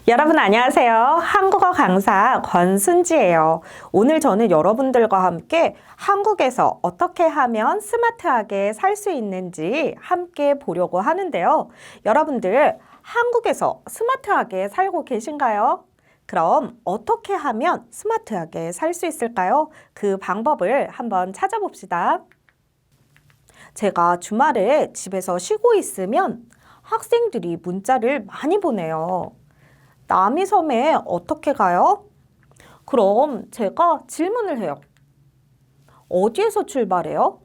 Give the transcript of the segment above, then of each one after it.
여러분 안녕하세요. 한국어 강사 권순지예요. 오늘 저는 여러분들과 함께 한국에서 어떻게 하면 스마트하게 살 수 있는지 함께 보려고 하는데요. 여러분들 한국에서 스마트하게 살고 계신가요? 그럼 어떻게 하면 스마트하게 살 수 있을까요? 그 방법을 한번 찾아봅시다. 제가 주말에 집에서 쉬고 있으면 학생들이 문자를 많이 보내요. 남이섬에 어떻게 가요? 그럼 제가 질문을 해요. 어디에서 출발해요?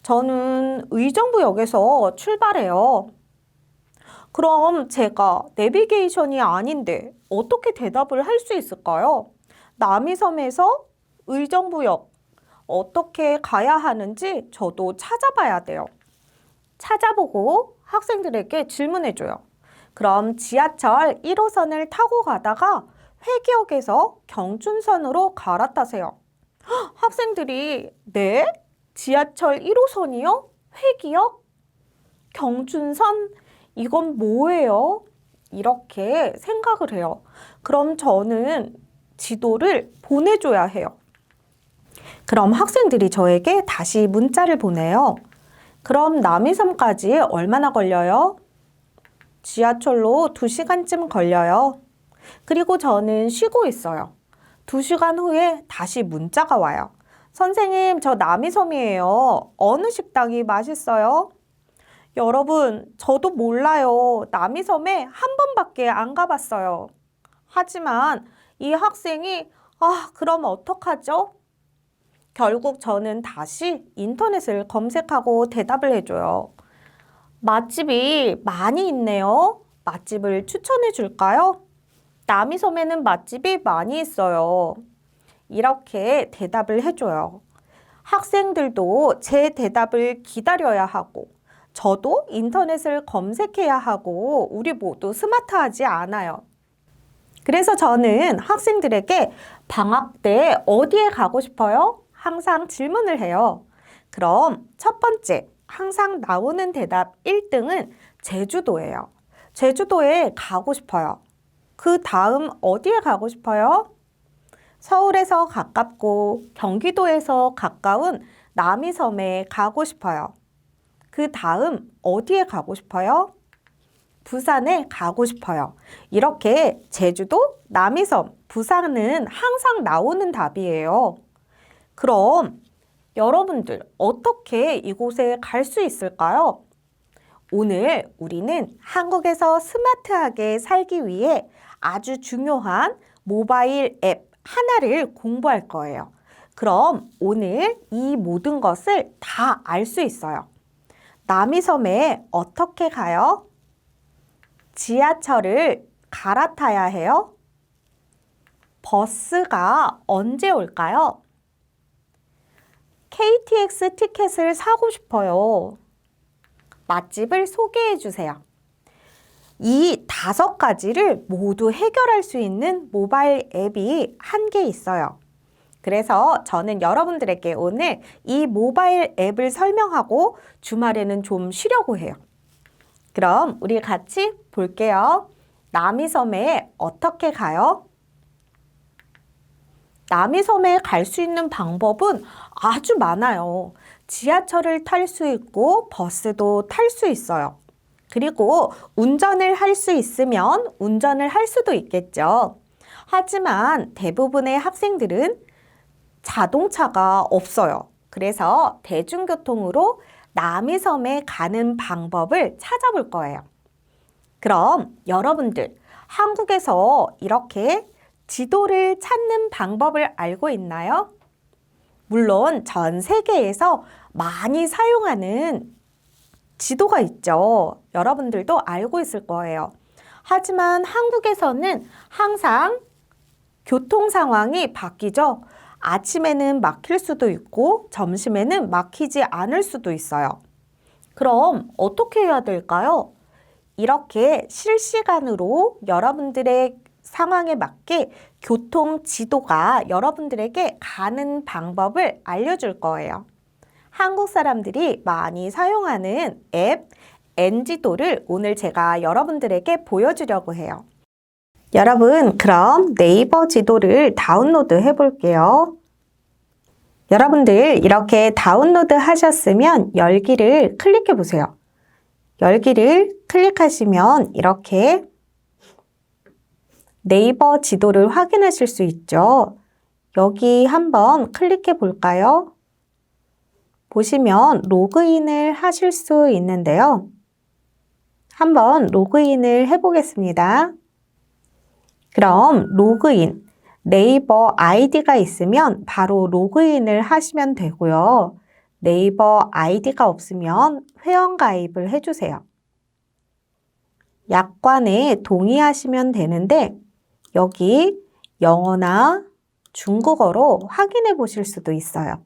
저는 의정부역에서 출발해요. 그럼 제가 내비게이션이 아닌데 어떻게 대답을 할 수 있을까요? 남이섬에서 의정부역 어떻게 가야 하는지 저도 찾아봐야 돼요. 찾아보고 학생들에게 질문해줘요. 그럼 지하철 1호선을 타고 가다가 회기역에서 경춘선으로 갈아타세요. 학생들이 네? 지하철 1호선이요? 회기역? 경춘선? 이건 뭐예요? 이렇게 생각을 해요. 그럼 저는 지도를 보내줘야 해요. 그럼 학생들이 저에게 다시 문자를 보내요. 그럼 남이섬까지 얼마나 걸려요? 지하철로 2시간쯤 걸려요. 그리고 저는 쉬고 있어요. 2시간 후에 다시 문자가 와요. 선생님, 저 남이섬이에요. 어느 식당이 맛있어요? 여러분, 저도 몰라요. 남이섬에 한 번밖에 안 가봤어요. 하지만 이 학생이 그럼 어떡하죠? 결국 저는 다시 인터넷을 검색하고 대답을 해줘요. 맛집이 많이 있네요. 맛집을 추천해 줄까요? 남이섬에는 맛집이 많이 있어요. 이렇게 대답을 해줘요. 학생들도 제 대답을 기다려야 하고, 저도 인터넷을 검색해야 하고, 우리 모두 스마트하지 않아요. 그래서 저는 학생들에게 방학 때 어디에 가고 싶어요? 항상 질문을 해요. 그럼 첫 번째, 항상 나오는 대답 1등은 제주도예요. 제주도에 가고 싶어요. 그 다음 어디에 가고 싶어요? 서울에서 가깝고 경기도에서 가까운 남이섬에 가고 싶어요. 그 다음 어디에 가고 싶어요? 부산에 가고 싶어요. 이렇게 제주도, 남이섬, 부산은 항상 나오는 답이에요. 그럼 여러분들 어떻게 이곳에 갈 수 있을까요? 오늘 우리는 한국에서 스마트하게 살기 위해 아주 중요한 모바일 앱 하나를 공부할 거예요. 그럼 오늘 이 모든 것을 다 알 수 있어요. 남이섬에 어떻게 가요? 지하철을 갈아타야 해요? 버스가 언제 올까요? KTX 티켓을 사고 싶어요. 맛집을 소개해 주세요. 이 5가지를 모두 해결할 수 있는 모바일 앱이 한 개 있어요. 그래서 저는 여러분들에게 오늘 이 모바일 앱을 설명하고 주말에는 좀 쉬려고 해요. 그럼 우리 같이 볼게요. 남이섬에 어떻게 가요? 남이섬에 갈 수 있는 방법은 아주 많아요. 지하철을 탈 수 있고 버스도 탈 수 있어요. 그리고 운전을 할 수 있으면 운전을 할 수도 있겠죠. 하지만 대부분의 학생들은 자동차가 없어요. 그래서 대중교통으로 남이섬에 가는 방법을 찾아볼 거예요. 그럼 여러분들 한국에서 이렇게 지도를 찾는 방법을 알고 있나요? 물론 전 세계에서 많이 사용하는 지도가 있죠. 여러분들도 알고 있을 거예요. 하지만 한국에서는 항상 교통 상황이 바뀌죠. 아침에는 막힐 수도 있고 점심에는 막히지 않을 수도 있어요. 그럼 어떻게 해야 될까요? 이렇게 실시간으로 여러분들의 상황에 맞게 교통 지도가 여러분들에게 가는 방법을 알려줄 거예요. 한국 사람들이 많이 사용하는 앱 N지도를 오늘 제가 여러분들에게 보여주려고 해요. 여러분, 그럼 네이버 지도를 다운로드 해볼게요. 여러분들 이렇게 다운로드 하셨으면 열기를 클릭해 보세요. 열기를 클릭하시면 이렇게 네이버 지도를 확인하실 수 있죠. 여기 한번 클릭해 볼까요? 보시면 로그인을 하실 수 있는데요. 한번 로그인을 해보겠습니다. 그럼 로그인, 네이버 아이디가 있으면 바로 로그인을 하시면 되고요. 네이버 아이디가 없으면 회원가입을 해주세요. 약관에 동의하시면 되는데 여기 영어나 중국어로 확인해 보실 수도 있어요.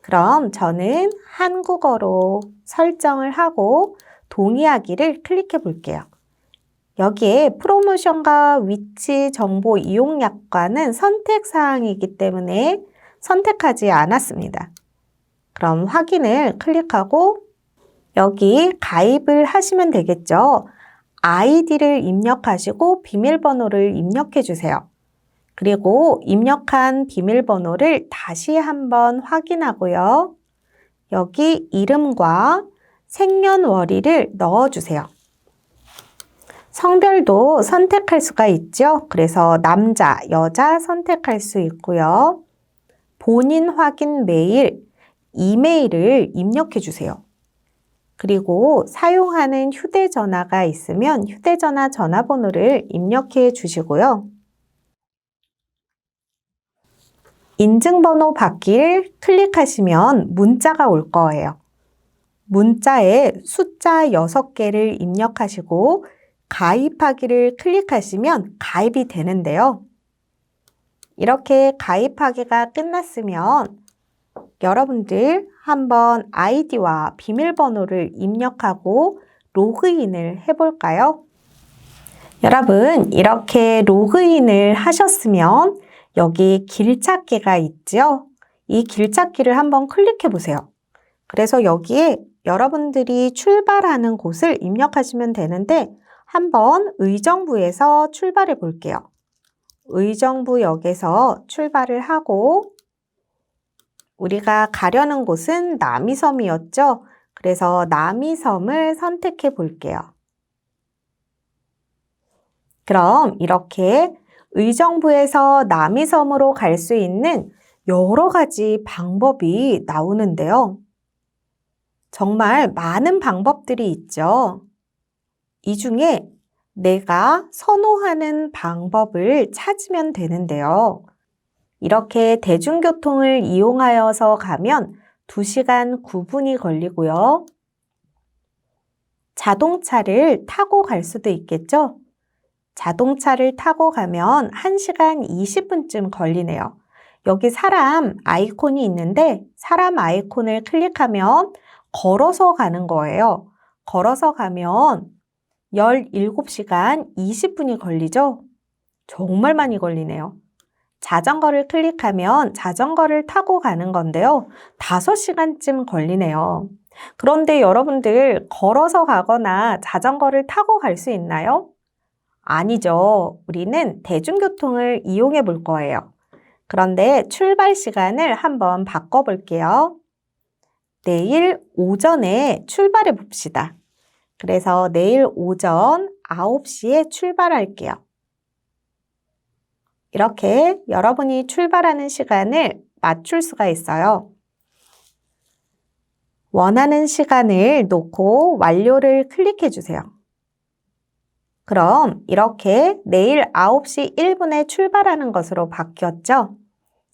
그럼 저는 한국어로 설정을 하고 동의하기를 클릭해 볼게요. 여기에 프로모션과 위치 정보 이용 약관은 선택 사항이기 때문에 선택하지 않았습니다. 그럼 확인을 클릭하고 여기 가입을 하시면 되겠죠. 아이디를 입력하시고 비밀번호를 입력해 주세요. 그리고 입력한 비밀번호를 다시 한번 확인하고요. 여기 이름과 생년월일을 넣어주세요. 성별도 선택할 수가 있죠. 그래서 남자, 여자 선택할 수 있고요. 본인 확인 메일, 이메일을 입력해 주세요. 그리고 사용하는 휴대전화가 있으면 휴대전화 전화번호를 입력해 주시고요. 인증번호 받기를 클릭하시면 문자가 올 거예요. 문자에 숫자 6개를 입력하시고 가입하기를 클릭하시면 가입이 되는데요. 이렇게 가입하기가 끝났으면 여러분들 한번 아이디와 비밀번호를 입력하고 로그인을 해볼까요? 여러분, 이렇게 로그인을 하셨으면 여기 길찾기가 있죠? 이 길찾기를 한번 클릭해 보세요. 그래서 여기에 여러분들이 출발하는 곳을 입력하시면 되는데 한번 의정부에서 출발해 볼게요. 의정부역에서 출발을 하고 우리가 가려는 곳은 남이섬이었죠? 그래서 남이섬을 선택해 볼게요. 그럼 이렇게 의정부에서 남이섬으로 갈 수 있는 여러 가지 방법이 나오는데요. 정말 많은 방법들이 있죠. 이 중에 내가 선호하는 방법을 찾으면 되는데요. 이렇게 대중교통을 이용하여서 가면 2시간 9분이 걸리고요. 자동차를 타고 갈 수도 있겠죠? 자동차를 타고 가면 1시간 20분쯤 걸리네요. 여기 사람 아이콘이 있는데 사람 아이콘을 클릭하면 걸어서 가는 거예요. 걸어서 가면 17시간 20분이 걸리죠? 정말 많이 걸리네요. 자전거를 클릭하면 자전거를 타고 가는 건데요. 5시간쯤 걸리네요. 그런데 여러분들 걸어서 가거나 자전거를 타고 갈 수 있나요? 아니죠. 우리는 대중교통을 이용해 볼 거예요. 그런데 출발 시간을 한번 바꿔볼게요. 내일 오전에 출발해 봅시다. 그래서 내일 오전 9시에 출발할게요. 이렇게 여러분이 출발하는 시간을 맞출 수가 있어요. 원하는 시간을 놓고 완료를 클릭해 주세요. 그럼 이렇게 내일 9시 1분에 출발하는 것으로 바뀌었죠?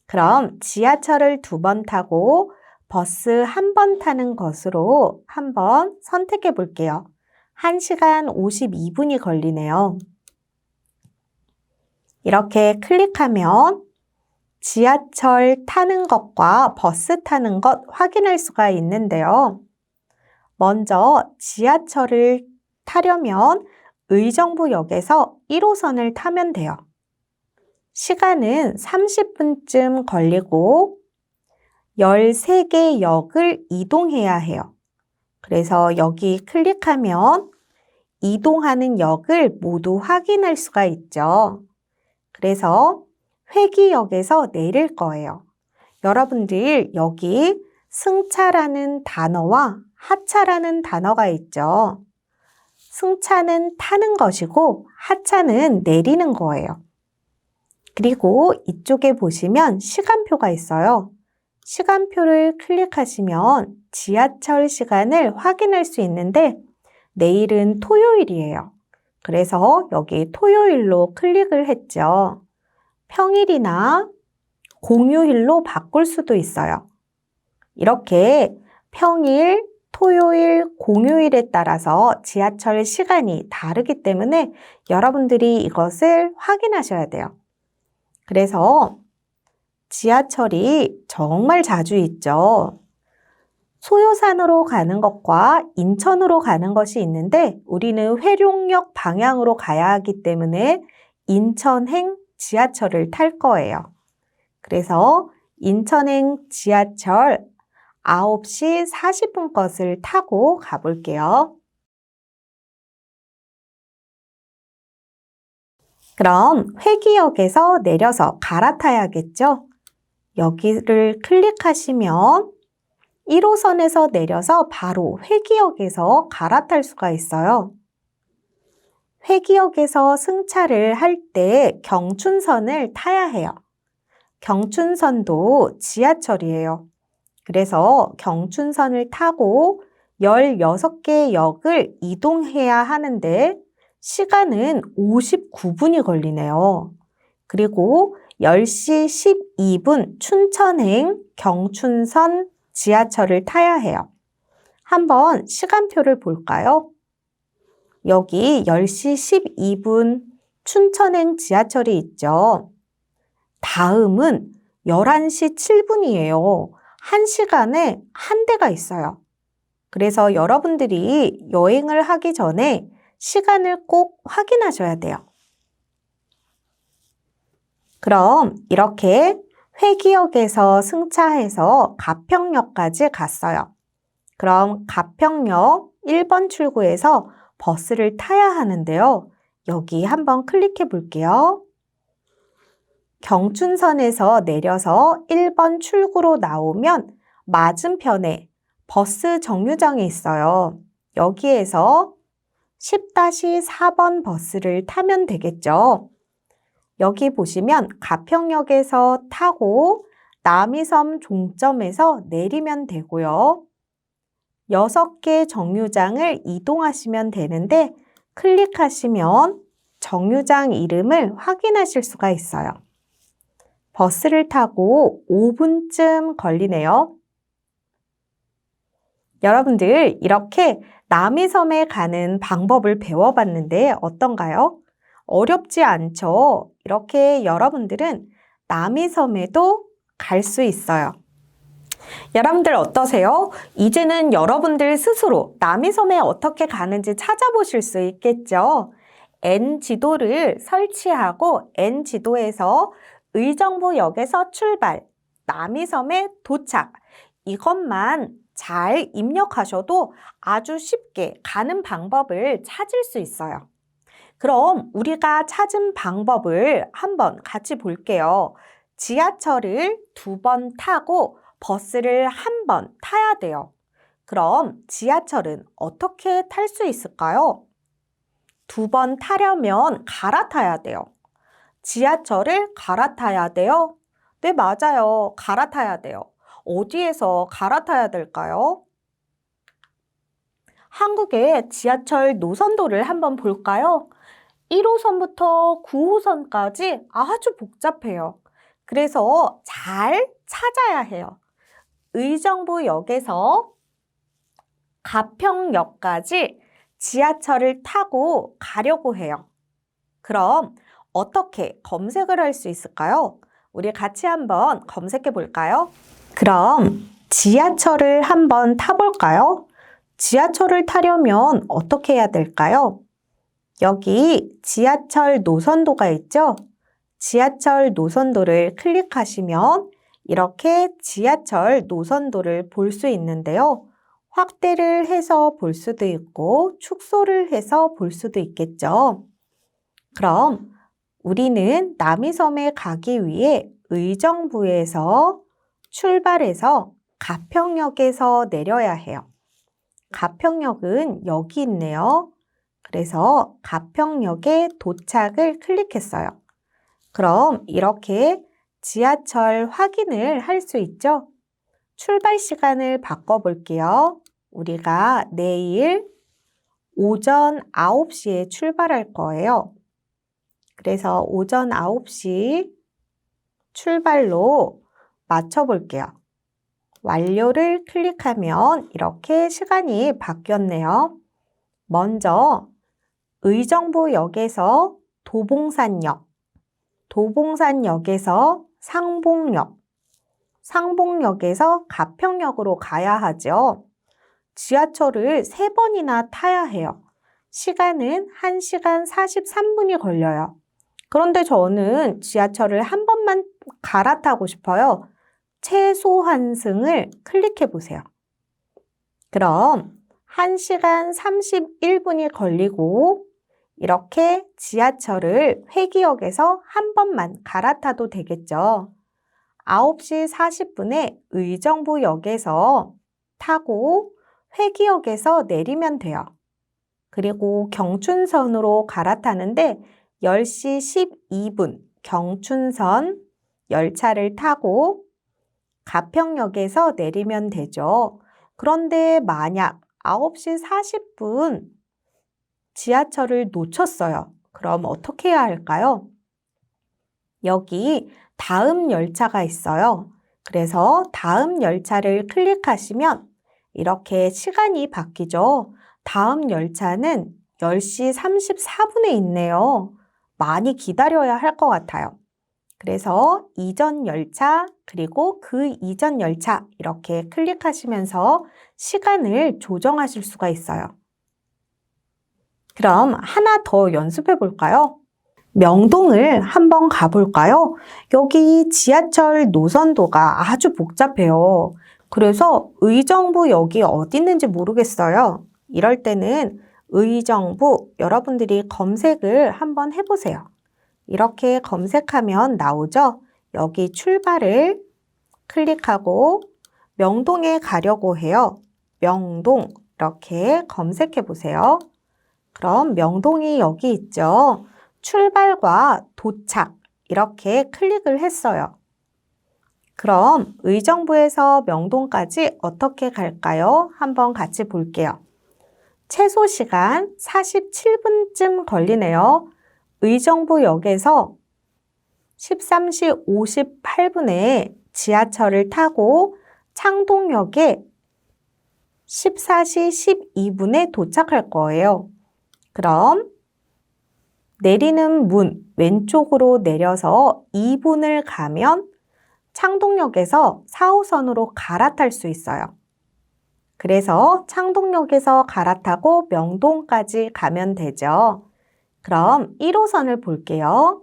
그럼 지하철을 2번 타고 버스 1번 타는 것으로 한번 선택해 볼게요. 1시간 52분이 걸리네요. 이렇게 클릭하면 지하철 타는 것과 버스 타는 것 확인할 수가 있는데요. 먼저 지하철을 타려면 의정부역에서 1호선을 타면 돼요. 시간은 30분쯤 걸리고 13개 역을 이동해야 해요. 그래서 여기 클릭하면 이동하는 역을 모두 확인할 수가 있죠. 그래서 회기역에서 내릴 거예요. 여러분들 여기 승차라는 단어와 하차라는 단어가 있죠. 승차는 타는 것이고 하차는 내리는 거예요. 그리고 이쪽에 보시면 시간표가 있어요. 시간표를 클릭하시면 지하철 시간을 확인할 수 있는데 내일은 토요일이에요. 그래서 여기 토요일로 클릭을 했죠. 평일이나 공휴일로 바꿀 수도 있어요. 이렇게 평일, 토요일, 공휴일에 따라서 지하철 시간이 다르기 때문에 여러분들이 이것을 확인하셔야 돼요. 그래서 지하철이 정말 자주 있죠. 소요산으로 가는 것과 인천으로 가는 것이 있는데 우리는 회룡역 방향으로 가야 하기 때문에 인천행 지하철을 탈 거예요. 그래서 인천행 지하철 9시 40분 것을 타고 가볼게요. 그럼 회기역에서 내려서 갈아타야겠죠? 여기를 클릭하시면 1호선에서 내려서 바로 회기역에서 갈아탈 수가 있어요. 회기역에서 승차를 할 때 경춘선을 타야 해요. 경춘선도 지하철이에요. 그래서 경춘선을 타고 16개 역을 이동해야 하는데 시간은 59분이 걸리네요. 그리고 10시 12분 춘천행 경춘선 지하철을 타야 해요. 한번 시간표를 볼까요? 여기 10시 12분 춘천행 지하철이 있죠. 다음은 11시 7분이에요. 1시간에 한 대가 있어요. 그래서 여러분들이 여행을 하기 전에 시간을 꼭 확인하셔야 돼요. 그럼 이렇게 회기역에서 승차해서 가평역까지 갔어요. 그럼 가평역 1번 출구에서 버스를 타야 하는데요. 여기 한번 클릭해 볼게요. 경춘선에서 내려서 1번 출구로 나오면 맞은편에 버스 정류장이 있어요. 여기에서 10-4번 버스를 타면 되겠죠. 여기 보시면 가평역에서 타고 남이섬 종점에서 내리면 되고요. 6개 정류장을 이동하시면 되는데 클릭하시면 정류장 이름을 확인하실 수가 있어요. 버스를 타고 5분쯤 걸리네요. 여러분들 이렇게 남이섬에 가는 방법을 배워봤는데 어떤가요? 어렵지 않죠? 이렇게 여러분들은 남이섬에도 갈 수 있어요. 여러분들 어떠세요? 이제는 여러분들 스스로 남이섬에 어떻게 가는지 찾아보실 수 있겠죠? N지도를 설치하고 N지도에서 의정부역에서 출발, 남이섬에 도착, 이것만 잘 입력하셔도 아주 쉽게 가는 방법을 찾을 수 있어요. 그럼 우리가 찾은 방법을 한번 같이 볼게요. 지하철을 2번 타고 버스를 1번 타야 돼요. 그럼 지하철은 어떻게 탈 수 있을까요? 2번 타려면 갈아타야 돼요. 지하철을 갈아타야 돼요? 네, 맞아요. 갈아타야 돼요. 어디에서 갈아타야 될까요? 한국의 지하철 노선도를 한번 볼까요? 1호선부터 9호선까지 아주 복잡해요. 그래서 잘 찾아야 해요. 의정부역에서 가평역까지 지하철을 타고 가려고 해요. 그럼 어떻게 검색을 할 수 있을까요? 우리 같이 한번 검색해 볼까요? 그럼 지하철을 한번 타볼까요? 지하철을 타려면 어떻게 해야 될까요? 여기 지하철 노선도가 있죠? 지하철 노선도를 클릭하시면 이렇게 지하철 노선도를 볼 수 있는데요. 확대를 해서 볼 수도 있고 축소를 해서 볼 수도 있겠죠. 그럼 우리는 남이섬에 가기 위해 의정부에서 출발해서 가평역에서 내려야 해요. 가평역은 여기 있네요. 그래서 가평역에 도착을 클릭했어요. 그럼 이렇게 지하철 확인을 할 수 있죠? 출발 시간을 바꿔볼게요. 우리가 내일 오전 9시에 출발할 거예요. 그래서 오전 9시 출발로 맞춰볼게요. 완료를 클릭하면 이렇게 시간이 바뀌었네요. 먼저 의정부역에서 도봉산역, 도봉산역에서 상봉역, 상봉역에서 가평역으로 가야 하죠. 지하철을 3번이나 타야 해요. 시간은 1시간 43분이 걸려요. 그런데 저는 지하철을 한 번만 갈아타고 싶어요. 최소환승을 클릭해 보세요. 그럼 1시간 31분이 걸리고 이렇게 지하철을 회기역에서 한 번만 갈아타도 되겠죠. 9시 40분에 의정부역에서 타고 회기역에서 내리면 돼요. 그리고 경춘선으로 갈아타는데 10시 12분 경춘선 열차를 타고 가평역에서 내리면 되죠. 그런데 만약 9시 40분 지하철을 놓쳤어요. 그럼 어떻게 해야 할까요? 여기 다음 열차가 있어요. 그래서 다음 열차를 클릭하시면 이렇게 시간이 바뀌죠. 다음 열차는 10시 34분에 있네요. 많이 기다려야 할 것 같아요. 그래서 이전 열차 그리고 그 이전 열차 이렇게 클릭하시면서 시간을 조정하실 수가 있어요. 그럼 하나 더 연습해 볼까요? 명동을 한번 가볼까요? 여기 지하철 노선도가 아주 복잡해요. 그래서 의정부역이 어디 있는지 모르겠어요. 이럴 때는 의정부 여러분들이 검색을 한번 해보세요. 이렇게 검색하면 나오죠? 여기 출발을 클릭하고 명동에 가려고 해요. 명동 이렇게 검색해 보세요. 그럼 명동이 여기 있죠? 출발과 도착 이렇게 클릭을 했어요. 그럼 의정부에서 명동까지 어떻게 갈까요? 한번 같이 볼게요. 최소 시간 47분쯤 걸리네요. 의정부역에서 13시 58분에 지하철을 타고 창동역에 14시 12분에 도착할 거예요. 그럼 내리는 문 왼쪽으로 내려서 2분을 가면 창동역에서 4호선으로 갈아탈 수 있어요. 그래서 창동역에서 갈아타고 명동까지 가면 되죠. 그럼 1호선을 볼게요.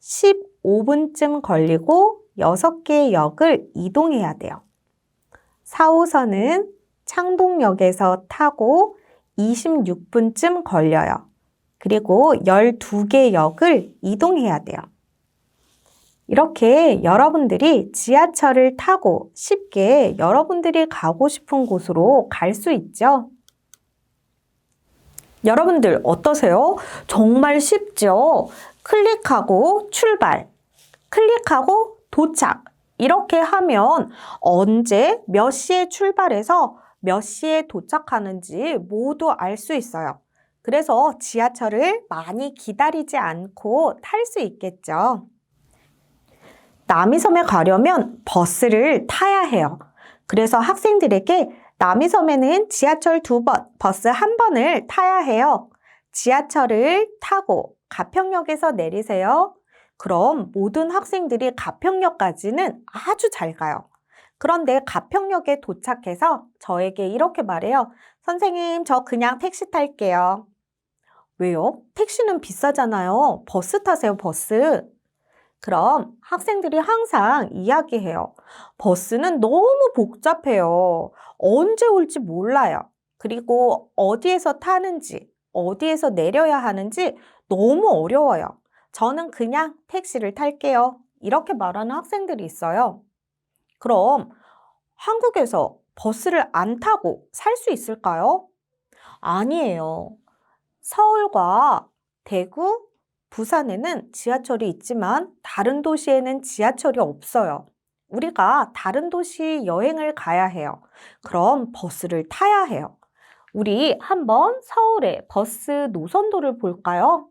15분쯤 걸리고 6개의 역을 이동해야 돼요. 4호선은 창동역에서 타고 26분쯤 걸려요. 그리고 12개 역을 이동해야 돼요. 이렇게 여러분들이 지하철을 타고 쉽게 여러분들이 가고 싶은 곳으로 갈 수 있죠? 여러분들 어떠세요? 정말 쉽죠? 클릭하고 출발, 클릭하고 도착. 이렇게 하면 언제 몇 시에 출발해서 몇 시에 도착하는지 모두 알 수 있어요. 그래서 지하철을 많이 기다리지 않고 탈 수 있겠죠. 남이섬에 가려면 버스를 타야 해요. 그래서 학생들에게 남이섬에는 지하철 2번, 버스 1번을 타야 해요. 지하철을 타고 가평역에서 내리세요. 그럼 모든 학생들이 가평역까지는 아주 잘 가요. 그런데 가평역에 도착해서 저에게 이렇게 말해요. 선생님, 저 그냥 택시 탈게요. 왜요? 택시는 비싸잖아요. 버스 타세요, 버스. 그럼 학생들이 항상 이야기해요. 버스는 너무 복잡해요. 언제 올지 몰라요. 그리고 어디에서 타는지, 어디에서 내려야 하는지 너무 어려워요. 저는 그냥 택시를 탈게요. 이렇게 말하는 학생들이 있어요. 그럼 한국에서 버스를 안 타고 살 수 있을까요? 아니에요. 서울과 대구, 부산에는 지하철이 있지만 다른 도시에는 지하철이 없어요. 우리가 다른 도시 여행을 가야 해요. 그럼 버스를 타야 해요. 우리 한번 서울의 버스 노선도를 볼까요?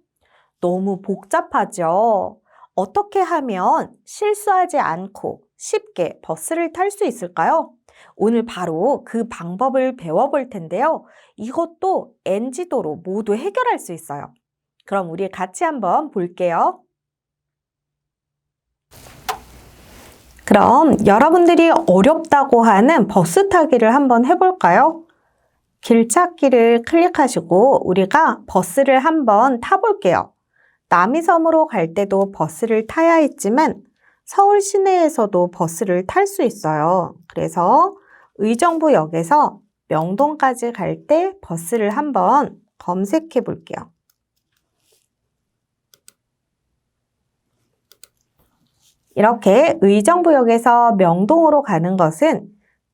너무 복잡하죠? 어떻게 하면 실수하지 않고 쉽게 버스를 탈 수 있을까요? 오늘 바로 그 방법을 배워볼 텐데요. 이것도 NG도로 모두 해결할 수 있어요. 그럼 우리 같이 한번 볼게요. 그럼 여러분들이 어렵다고 하는 버스 타기를 한번 해볼까요? 길찾기를 클릭하시고 우리가 버스를 한번 타볼게요. 남이섬으로 갈 때도 버스를 타야 했지만 서울 시내에서도 버스를 탈 수 있어요. 그래서 의정부역에서 명동까지 갈 때 버스를 한번 검색해 볼게요. 이렇게 의정부역에서 명동으로 가는 것은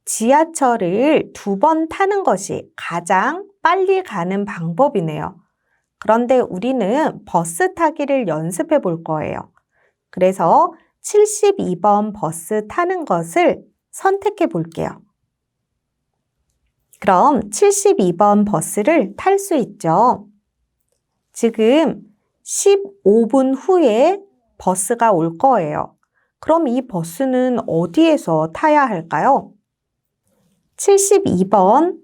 지하철을 2번 타는 것이 가장 빨리 가는 방법이네요. 그런데 우리는 버스 타기를 연습해 볼 거예요. 그래서 72번 버스 타는 것을 선택해 볼게요. 그럼 72번 버스를 탈 수 있죠. 지금 15분 후에 버스가 올 거예요. 그럼 이 버스는 어디에서 타야 할까요? 72번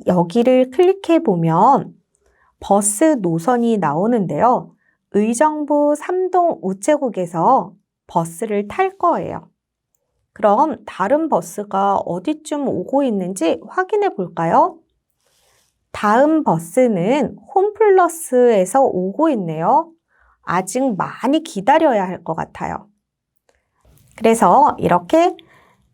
여기를 클릭해 보면 버스 노선이 나오는데요. 의정부 3동 우체국에서 버스를 탈 거예요. 그럼 다른 버스가 어디쯤 오고 있는지 확인해 볼까요? 다음 버스는 홈플러스에서 오고 있네요. 아직 많이 기다려야 할 것 같아요. 그래서 이렇게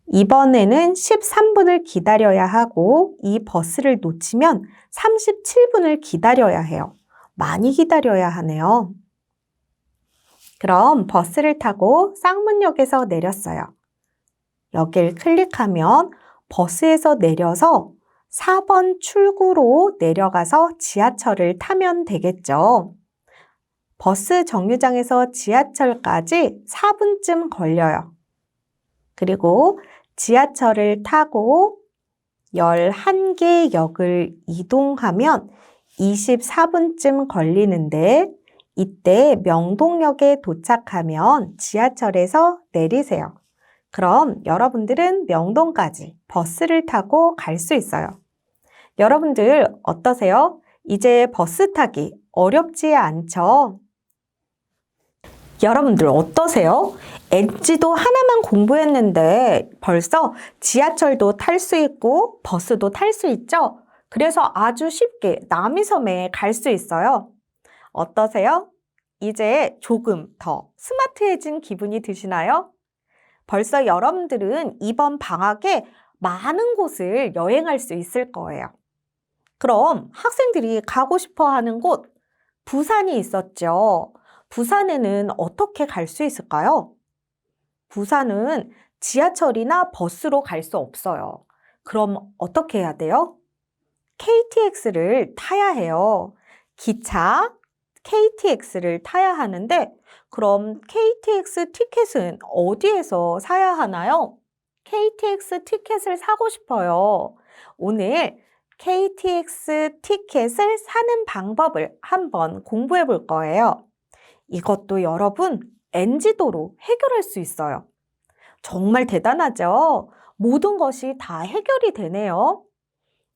이번에는 13분을 기다려야 하고 이 버스를 놓치면 37분을 기다려야 해요. 많이 기다려야 하네요. 그럼 버스를 타고 쌍문역에서 내렸어요. 여길 클릭하면 버스에서 내려서 4번 출구로 내려가서 지하철을 타면 되겠죠. 버스 정류장에서 지하철까지 4분쯤 걸려요. 그리고 지하철을 타고 11개 역을 이동하면 24분쯤 걸리는데 이때 명동역에 도착하면 지하철에서 내리세요. 그럼 여러분들은 명동까지 버스를 타고 갈 수 있어요. 여러분들 어떠세요? 이제 버스 타기 어렵지 않죠? 여러분들 어떠세요? NG도 하나만 공부했는데 벌써 지하철도 탈 수 있고 버스도 탈 수 있죠? 그래서 아주 쉽게 남이섬에 갈 수 있어요. 어떠세요? 이제 조금 더 스마트해진 기분이 드시나요? 벌써 여러분들은 이번 방학에 많은 곳을 여행할 수 있을 거예요. 그럼 학생들이 가고 싶어 하는 곳, 부산이 있었죠. 부산에는 어떻게 갈 수 있을까요? 부산은 지하철이나 버스로 갈 수 없어요. 그럼 어떻게 해야 돼요? KTX를 타야 해요. 기차 KTX를 타야 하는데 그럼 KTX 티켓은 어디에서 사야 하나요? KTX 티켓을 사고 싶어요. 오늘 KTX 티켓을 사는 방법을 한번 공부해 볼 거예요. 이것도 여러분 NG도로 해결할 수 있어요. 정말 대단하죠? 모든 것이 다 해결이 되네요.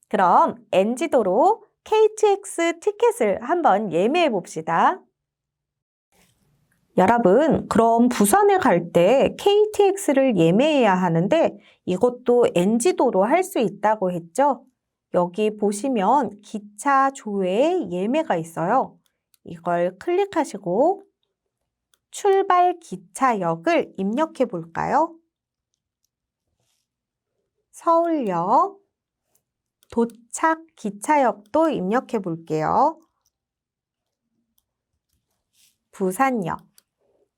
그럼 NG도로 KTX 티켓을 한번 예매해 봅시다. 여러분, 그럼 부산에 갈 때 KTX를 예매해야 하는데 이것도 NG도로 할 수 있다고 했죠? 여기 보시면 기차 조회 예매가 있어요. 이걸 클릭하시고 출발 기차역을 입력해 볼까요? 서울역, 도착 기차역도 입력해 볼게요. 부산역.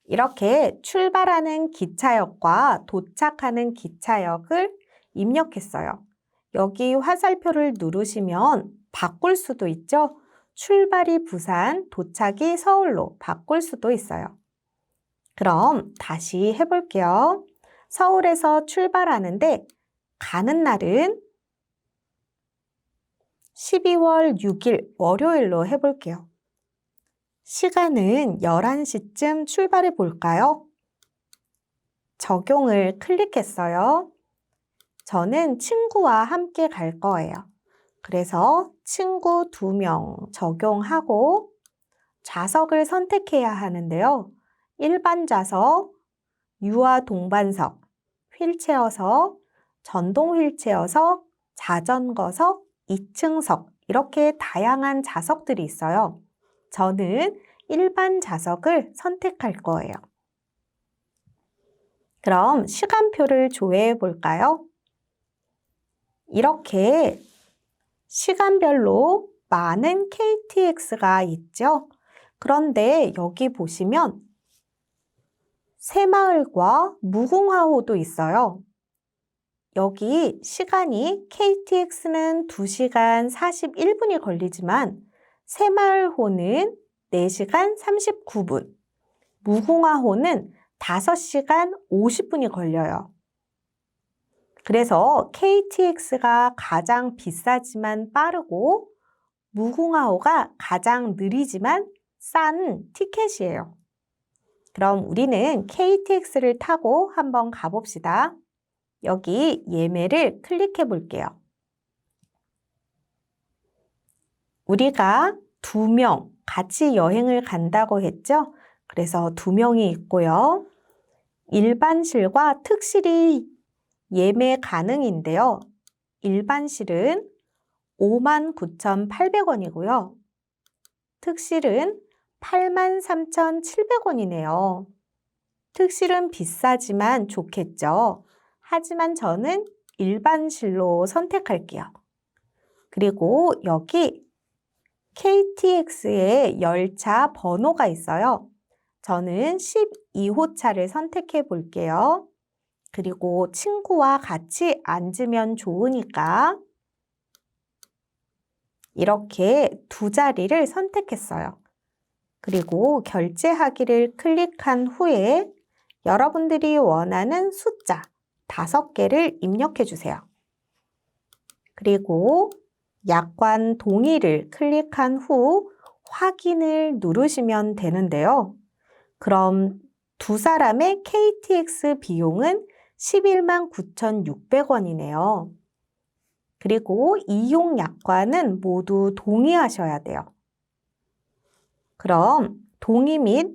이렇게 출발하는 기차역과 도착하는 기차역을 입력했어요. 여기 화살표를 누르시면 바꿀 수도 있죠? 출발이 부산, 도착이 서울로 바꿀 수도 있어요. 그럼 다시 해볼게요. 서울에서 출발하는데 가는 날은 12월 6일 월요일로 해볼게요. 시간은 11시쯤 출발해 볼까요? 적용을 클릭했어요. 저는 친구와 함께 갈 거예요. 그래서 친구 2명 적용하고 좌석을 선택해야 하는데요. 일반 좌석, 유아 동반석, 휠체어석, 전동 휠체어석, 자전거석, 2층석 이렇게 다양한 좌석들이 있어요. 저는 일반 좌석을 선택할 거예요. 그럼 시간표를 조회해 볼까요? 이렇게 시간별로 많은 KTX가 있죠? 그런데 여기 보시면 새마을과 무궁화호도 있어요. 여기 시간이 KTX는 2시간 41분이 걸리지만 새마을호는 4시간 39분, 무궁화호는 5시간 50분이 걸려요. 그래서 KTX가 가장 비싸지만 빠르고 무궁화호가 가장 느리지만 싼 티켓이에요. 그럼 우리는 KTX를 타고 한번 가봅시다. 여기 예매를 클릭해 볼게요. 우리가 2명 같이 여행을 간다고 했죠? 그래서 2명이 있고요. 일반실과 특실이 예매 가능인데요. 일반실은 59,800원이고요. 특실은 83,700원이네요. 특실은 비싸지만 좋겠죠. 하지만 저는 일반실로 선택할게요. 그리고 여기 KTX의 열차 번호가 있어요. 저는 12호차를 선택해 볼게요. 그리고 친구와 같이 앉으면 좋으니까 이렇게 2자리를 선택했어요. 그리고 결제하기를 클릭한 후에 여러분들이 원하는 숫자 5개를 입력해 주세요. 그리고 약관 동의를 클릭한 후 확인을 누르시면 되는데요. 그럼 2사람의 KTX 비용은 11만 9,600원이네요. 그리고 이용 약관은 모두 동의하셔야 돼요. 그럼 동의 및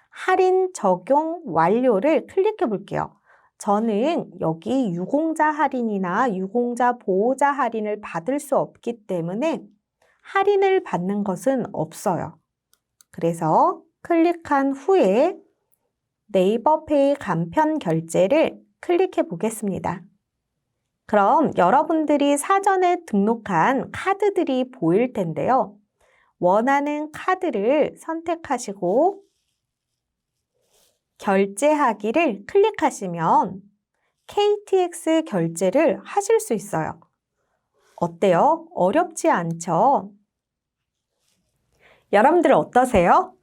할인 적용 완료를 클릭해 볼게요. 저는 여기 유공자 할인이나 유공자 보호자 할인을 받을 수 없기 때문에 할인을 받는 것은 없어요. 그래서 클릭한 후에 네이버페이 간편 결제를 클릭해 보겠습니다. 그럼 여러분들이 사전에 등록한 카드들이 보일 텐데요. 원하는 카드를 선택하시고 결제하기를 클릭하시면 KTX 결제를 하실 수 있어요. 어때요? 어렵지 않죠? 여러분들 어떠세요?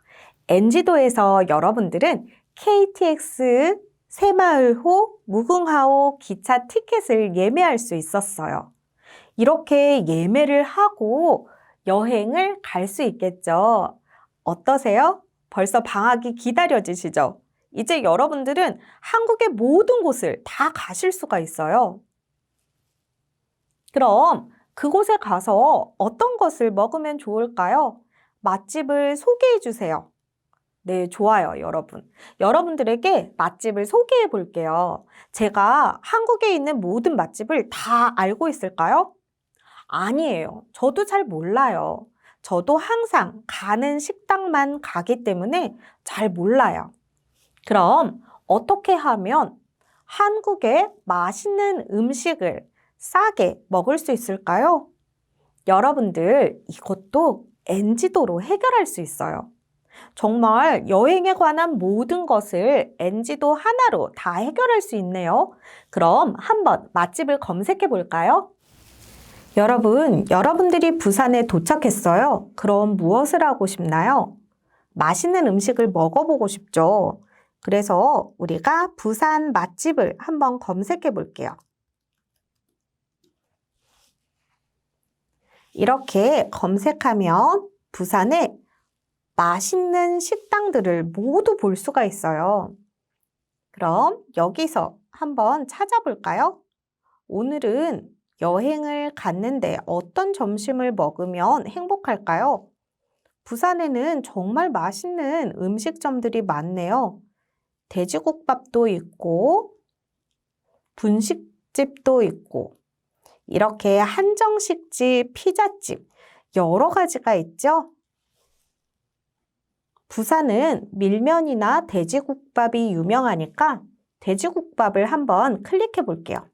NG도에서 여러분들은 KTX, 새마을호, 무궁화호 기차 티켓을 예매할 수 있었어요. 이렇게 예매를 하고 여행을 갈 수 있겠죠. 어떠세요? 벌써 방학이 기다려지시죠? 이제 여러분들은 한국의 모든 곳을 다 가실 수가 있어요. 그럼 그곳에 가서 어떤 것을 먹으면 좋을까요? 맛집을 소개해 주세요. 네, 좋아요, 여러분. 여러분들에게 맛집을 소개해 볼게요. 제가 한국에 있는 모든 맛집을 다 알고 있을까요? 아니에요. 저도 잘 몰라요. 저도 항상 가는 식당만 가기 때문에 잘 몰라요. 그럼 어떻게 하면 한국의 맛있는 음식을 싸게 먹을 수 있을까요? 여러분들 이것도 NG도로 해결할 수 있어요. 정말 여행에 관한 모든 것을 NG도 하나로 다 해결할 수 있네요. 그럼 한번 맛집을 검색해 볼까요? 여러분들이 부산에 도착했어요. 그럼 무엇을 하고 싶나요? 맛있는 음식을 먹어보고 싶죠. 그래서 우리가 부산 맛집을 한번 검색해 볼게요. 이렇게 검색하면 부산에 맛있는 식당들을 모두 볼 수가 있어요. 그럼 여기서 한번 찾아볼까요? 오늘은 여행을 갔는데 어떤 점심을 먹으면 행복할까요? 부산에는 정말 맛있는 음식점들이 많네요. 돼지국밥도 있고, 분식집도 있고, 이렇게 한정식집, 피자집, 여러 가지가 있죠? 부산은 밀면이나 돼지국밥이 유명하니까 돼지국밥을 한번 클릭해 볼게요.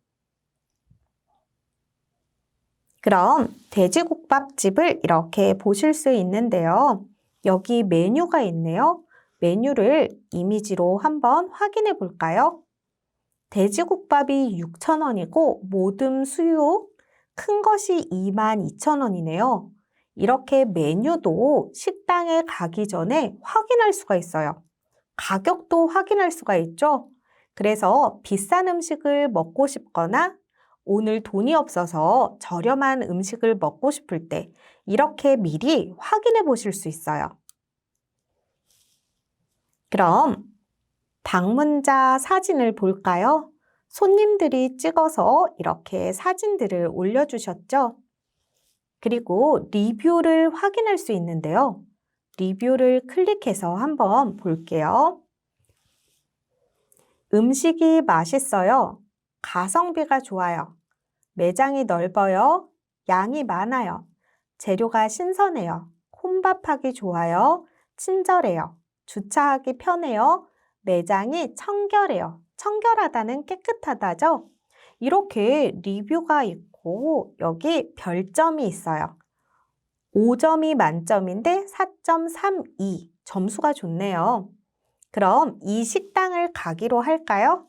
그럼 돼지국밥집을 이렇게 보실 수 있는데요. 여기 메뉴가 있네요. 메뉴를 이미지로 한번 확인해 볼까요? 돼지국밥이 6,000원이고 모듬 수육 큰 것이 22,000원이네요. 이렇게 메뉴도 식당에 가기 전에 확인할 수가 있어요. 가격도 확인할 수가 있죠. 그래서 비싼 음식을 먹고 싶거나 오늘 돈이 없어서 저렴한 음식을 먹고 싶을 때 이렇게 미리 확인해 보실 수 있어요. 그럼 방문자 사진을 볼까요? 손님들이 찍어서 이렇게 사진들을 올려주셨죠? 그리고 리뷰를 확인할 수 있는데요. 리뷰를 클릭해서 한번 볼게요. 음식이 맛있어요. 가성비가 좋아요. 매장이 넓어요. 양이 많아요. 재료가 신선해요. 혼밥하기 좋아요. 친절해요. 주차하기 편해요. 매장이 청결해요. 청결하다는 깨끗하다죠? 이렇게 리뷰가 있고 여기 별점이 있어요. 5점이 만점인데 4.32 점수가 좋네요. 그럼 이 식당을 가기로 할까요?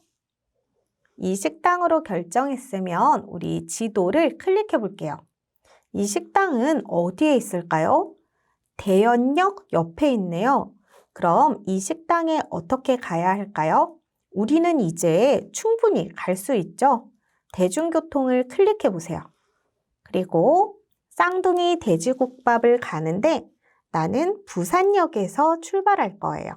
이 식당으로 결정했으면 우리 지도를 클릭해 볼게요. 이 식당은 어디에 있을까요? 대연역 옆에 있네요. 그럼 이 식당에 어떻게 가야 할까요? 우리는 이제 충분히 갈 수 있죠? 대중교통을 클릭해 보세요. 그리고 쌍둥이 돼지국밥을 가는데 나는 부산역에서 출발할 거예요.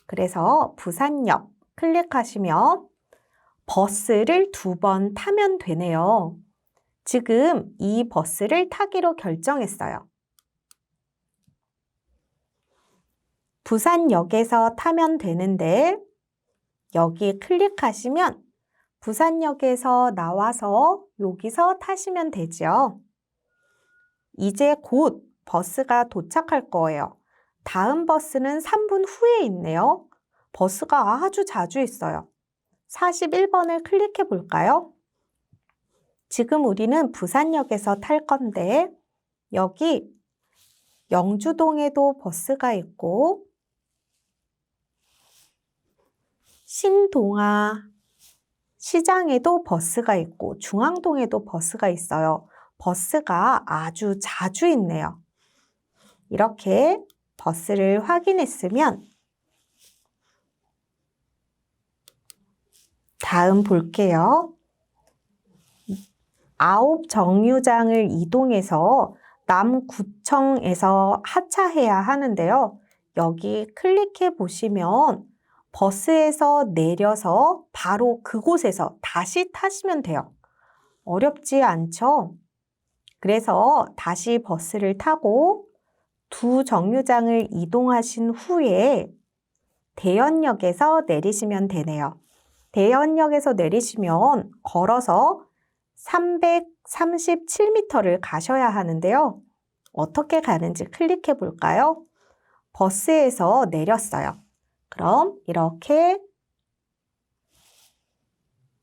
그래서 부산역 클릭하시면 버스를 2번 타면 되네요. 지금 이 버스를 타기로 결정했어요. 부산역에서 타면 되는데 여기 클릭하시면 부산역에서 나와서 여기서 타시면 되죠. 이제 곧 버스가 도착할 거예요. 다음 버스는 3분 후에 있네요. 버스가 아주 자주 있어요. 41번을 클릭해 볼까요? 지금 우리는 부산역에서 탈 건데 여기 영주동에도 버스가 있고 신동아 시장에도 버스가 있고 중앙동에도 버스가 있어요. 버스가 아주 자주 있네요. 이렇게 버스를 확인했으면 다음 볼게요. 9 정류장을 이동해서 남구청에서 하차해야 하는데요. 여기 클릭해 보시면 버스에서 내려서 바로 그곳에서 다시 타시면 돼요. 어렵지 않죠? 그래서 다시 버스를 타고 2 정류장을 이동하신 후에 대연역에서 내리시면 되네요. 대연역에서 내리시면 걸어서 337m를 가셔야 하는데요. 어떻게 가는지 클릭해 볼까요? 버스에서 내렸어요. 그럼 이렇게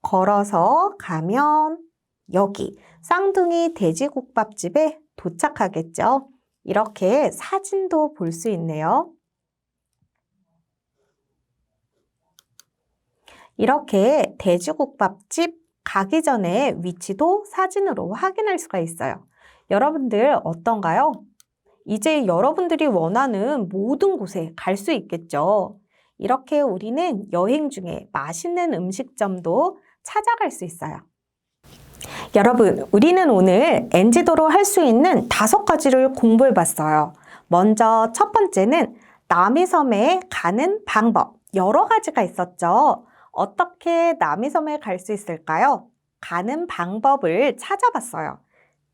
걸어서 가면 여기 쌍둥이 돼지국밥집에 도착하겠죠. 이렇게 사진도 볼 수 있네요. 이렇게 돼지국밥집 가기 전에 위치도 사진으로 확인할 수가 있어요. 여러분들 어떤가요? 이제 여러분들이 원하는 모든 곳에 갈 수 있겠죠. 이렇게 우리는 여행 중에 맛있는 음식점도 찾아갈 수 있어요. 여러분, 우리는 오늘 NG도로 할 수 있는 5가지를 공부해 봤어요. 먼저 첫 번째는 남이섬에 가는 방법. 여러 가지가 있었죠. 어떻게 남이섬에 갈 수 있을까요? 가는 방법을 찾아봤어요.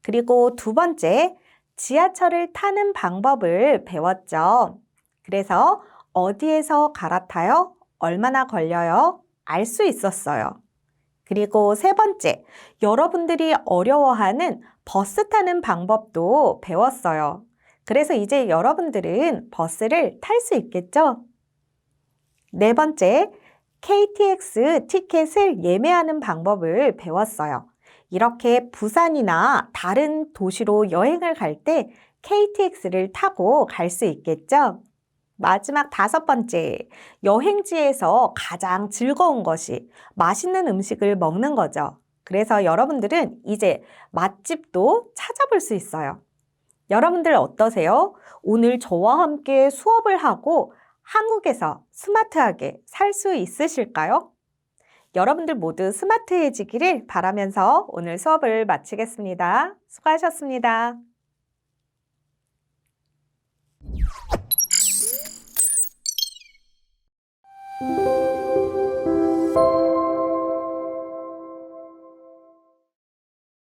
그리고 두 번째, 지하철을 타는 방법을 배웠죠. 그래서 어디에서 갈아타요? 얼마나 걸려요? 알 수 있었어요. 그리고 세 번째, 여러분들이 어려워하는 버스 타는 방법도 배웠어요. 그래서 이제 여러분들은 버스를 탈 수 있겠죠? 네 번째, KTX 티켓을 예매하는 방법을 배웠어요. 이렇게 부산이나 다른 도시로 여행을 갈 때 KTX를 타고 갈 수 있겠죠? 마지막 5번째, 여행지에서 가장 즐거운 것이 맛있는 음식을 먹는 거죠. 그래서 여러분들은 이제 맛집도 찾아볼 수 있어요. 여러분들 어떠세요? 오늘 저와 함께 수업을 하고 한국에서 스마트하게 살 수 있으실까요? 여러분들 모두 스마트해지기를 바라면서 오늘 수업을 마치겠습니다. 수고하셨습니다.